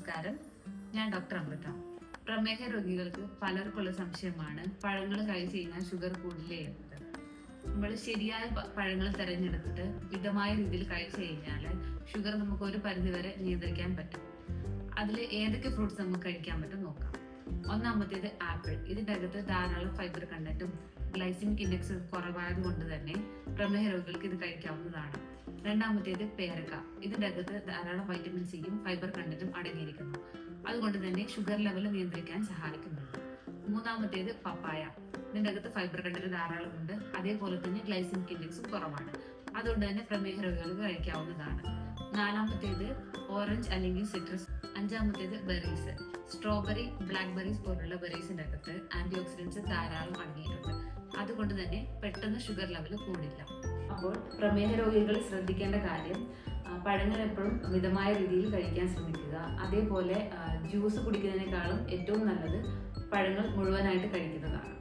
നമസ്കാരം, ഞാൻ ഡോക്ടർ അമൃത. പ്രമേഹ രോഗികൾക്ക് പലർക്കുള്ള സംശയമാണ് പഴങ്ങൾ കഴിച്ചു കഴിഞ്ഞാൽ ഷുഗർ കൂടില്ലേ എന്നത്. നമ്മൾ ശരിയായ പഴങ്ങൾ തിരഞ്ഞെടുത്തിട്ട് മിതമായ രീതിയിൽ കഴിച്ചു കഴിഞ്ഞാൽ ഷുഗർ നമുക്ക് ഒരു പരിധിവരെ നിയന്ത്രിക്കാൻ പറ്റും. അതിൽ ഏതൊക്കെ ഫ്രൂട്ട്സ് നമുക്ക് കഴിക്കാൻ പറ്റും നോക്കാം. ഒന്നാമത്തേത് ആപ്പിൾ. ഇതിൻ്റെ അകത്ത് ധാരാളം ഫൈബർ കണ്ടന്റും ഗ്ലൈസിമിക് ഇൻഡെക്സും കുറവായത് കൊണ്ട് തന്നെ പ്രമേഹ രോഗികൾക്ക് ഇത് കഴിക്കാവുന്നതാണ്. രണ്ടാമത്തേത് പേരക്ക. ഇതിൻ്റെ അകത്ത് ധാരാളം വൈറ്റമിൻ സിയും ഫൈബർ കണ്ടന്റും അടങ്ങിയിരിക്കുന്നു. അതുകൊണ്ട് തന്നെ ഷുഗർ ലെവൽ നിയന്ത്രിക്കാൻ സഹായിക്കുന്നുണ്ട്. മൂന്നാമത്തേത് പപ്പായ. ഇതിൻ്റെ അകത്ത് ഫൈബർ കണ്ടന്റ് ധാരാളമുണ്ട്, അതേപോലെ തന്നെ ഗ്ലൈസിമിക് ഇൻഡെക്സും കുറവാണ്. അതുകൊണ്ട് തന്നെ പ്രമേഹ രോഗികൾക്ക് കഴിക്കാവുന്നതാണ്. നാലാമത്തേത് ഓറഞ്ച് അല്ലെങ്കിൽ സിട്രസ്. അഞ്ചാമത്തേത് ബെറീസ്. സ്ട്രോബെറി, ബ്ലാക്ക്ബെറീസ് പോലുള്ള ബെറീസിൻ്റെ അകത്ത് ആന്റി ഓക്സിഡൻസ് ധാരാളം അടങ്ങിയിട്ടുണ്ട്. അതുകൊണ്ട് തന്നെ പെട്ടെന്ന് ഷുഗർ ലെവൽ കൂടില്ല. അപ്പോൾ പ്രമേഹ രോഗികൾ ശ്രദ്ധിക്കേണ്ട കാര്യം, പഴങ്ങൾ എപ്പോഴും മിതമായ രീതിയിൽ കഴിക്കാൻ ശ്രമിക്കുക. അതേപോലെ ജ്യൂസ് കുടിക്കുന്നതിനേക്കാളും ഏറ്റവും നല്ലത് പഴങ്ങൾ മുഴുവനായിട്ട് കഴിക്കുന്നതാണ്.